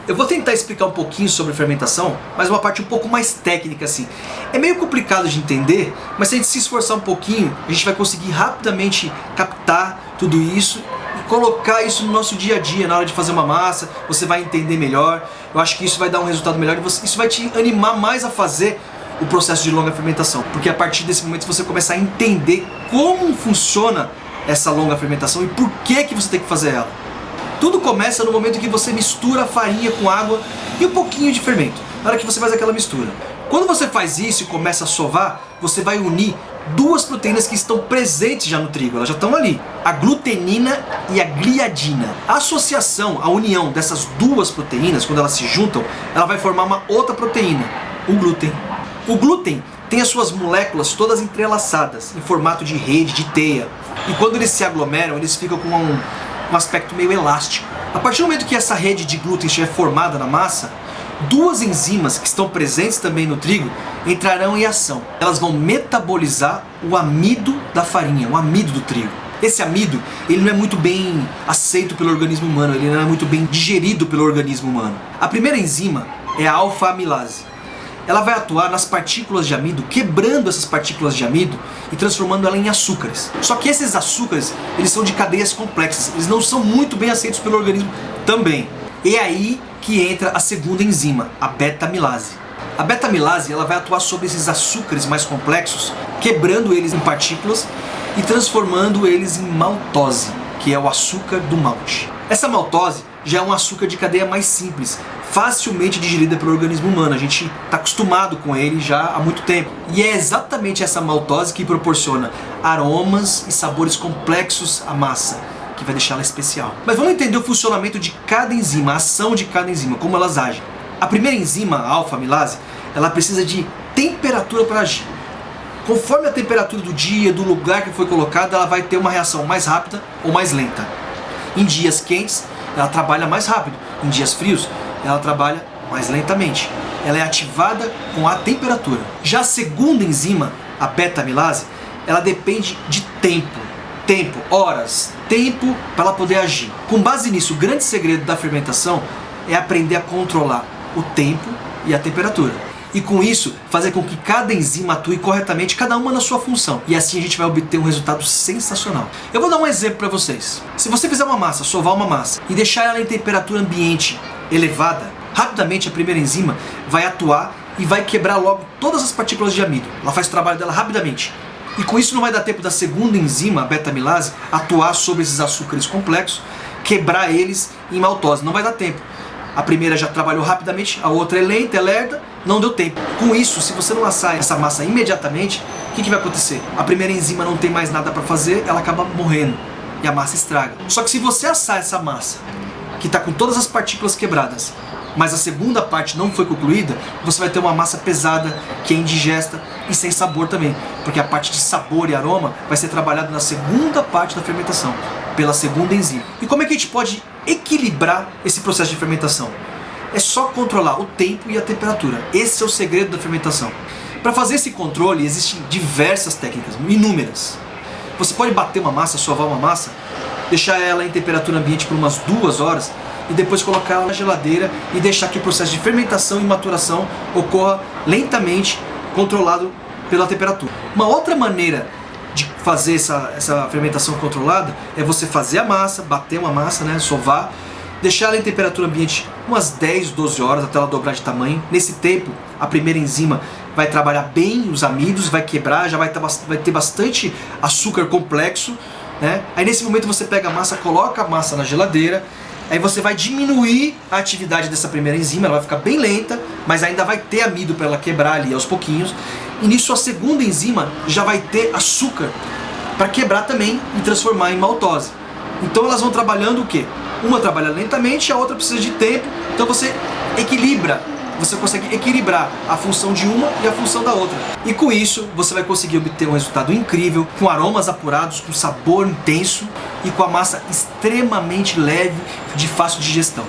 Eu vou tentar explicar um pouquinho sobre fermentação, mas uma parte um pouco mais técnica assim. É meio complicado de entender, mas se a gente se esforçar um pouquinho, a gente vai conseguir rapidamente captar tudo isso e colocar isso no nosso dia a dia, na hora de fazer uma massa, você vai entender melhor. Eu acho que isso vai dar um resultado melhor e isso vai te animar mais a fazer o processo de longa fermentação, porque a partir desse momento você começar a entender como funciona essa longa fermentação e por que você tem que fazer ela. Tudo começa no momento que você mistura a farinha com água e um pouquinho de fermento, na hora que você faz aquela mistura. Quando você faz isso e começa a sovar, você vai unir duas proteínas que estão presentes já no trigo, elas já estão ali, a glutenina e a gliadina. A associação, a união dessas duas proteínas, quando elas se juntam, ela vai formar uma outra proteína, o glúten. O glúten tem as suas moléculas todas entrelaçadas, em formato de rede, de teia. E quando eles se aglomeram, eles ficam com um aspecto meio elástico. A partir do momento que essa rede de glúten estiver formada na massa, duas enzimas que estão presentes também no trigo entrarão em ação. Elas vão metabolizar o amido da farinha, o amido do trigo. Esse amido, ele não é muito bem aceito pelo organismo humano, ele não é muito bem digerido pelo organismo humano. A primeira enzima é a alfa-amilase. Ela vai atuar nas partículas de amido, quebrando essas partículas de amido e transformando ela em açúcares. Só que esses açúcares, eles são de cadeias complexas, eles não são muito bem aceitos pelo organismo também. E é aí que entra a segunda enzima, a beta-amilase. A beta-amilase, ela vai atuar sobre esses açúcares mais complexos, quebrando eles em partículas e transformando eles em maltose, que é o açúcar do malte. Essa maltose já é um açúcar de cadeia mais simples, facilmente digerida pelo organismo humano. A gente está acostumado com ele já há muito tempo. E é exatamente essa maltose que proporciona aromas e sabores complexos à massa, que vai deixá-la especial. Mas vamos entender o funcionamento de cada enzima, a ação de cada enzima, como elas agem. A primeira enzima, a alfa-amilase, ela precisa de temperatura para agir. Conforme a temperatura do dia, do lugar que foi colocada, ela vai ter uma reação mais rápida ou mais lenta. Em dias quentes, ela trabalha mais rápido. Em dias frios, ela trabalha mais lentamente. Ela é ativada com a temperatura. Já a segunda enzima, a beta-amilase, ela depende de tempo, horas, tempo para ela poder agir. Com base nisso, o grande segredo da fermentação é aprender a controlar o tempo e a temperatura. E com isso, fazer com que cada enzima atue corretamente, cada uma na sua função. E assim a gente vai obter um resultado sensacional. Eu vou dar um exemplo para vocês. Se você fizer uma massa, sovar uma massa, e deixar ela em temperatura ambiente elevada, rapidamente a primeira enzima vai atuar e vai quebrar logo todas as partículas de amido. Ela faz o trabalho dela rapidamente. E com isso não vai dar tempo da segunda enzima, a beta-amilase, atuar sobre esses açúcares complexos, quebrar eles em maltose. Não vai dar tempo. A primeira já trabalhou rapidamente, a outra é lenta, é lerda, não deu tempo. Com isso, se você não assar essa massa imediatamente, o que vai acontecer? A primeira enzima não tem mais nada para fazer, ela acaba morrendo e a massa estraga. Só que se você assar essa massa, que está com todas as partículas quebradas, mas a segunda parte não foi concluída, você vai ter uma massa pesada, que é indigesta e sem sabor também, porque a parte de sabor e aroma vai ser trabalhada na segunda parte da fermentação, pela segunda enzima. E como é que a gente pode equilibrar esse processo de fermentação? É só controlar o tempo e a temperatura. Esse é o segredo da fermentação. Para fazer esse controle existem diversas técnicas, inúmeras. Você pode bater uma massa, sovar uma massa, deixar ela em temperatura ambiente por umas 2 horas e depois colocar ela na geladeira e deixar que o processo de fermentação e maturação ocorra lentamente, controlado pela temperatura. Uma outra maneira de fazer essa fermentação controlada é você fazer a massa, bater uma massa, sovar, deixar ela em temperatura ambiente umas 10, 12 horas até ela dobrar de tamanho. Nesse tempo, a primeira enzima vai trabalhar bem os amidos, vai quebrar, já vai ter bastante açúcar complexo, Aí nesse momento você pega a massa, coloca a massa na geladeira, aí você vai diminuir a atividade dessa primeira enzima, ela vai ficar bem lenta, mas ainda vai ter amido para ela quebrar ali aos pouquinhos. E nisso a segunda enzima já vai ter açúcar para quebrar também e transformar em maltose. Então elas vão trabalhando o quê? Uma trabalha lentamente, a outra precisa de tempo, então você equilibra. Você consegue equilibrar a função de uma e a função da outra. E com isso, você vai conseguir obter um resultado incrível, com aromas apurados, com sabor intenso e com a massa extremamente leve, de fácil digestão.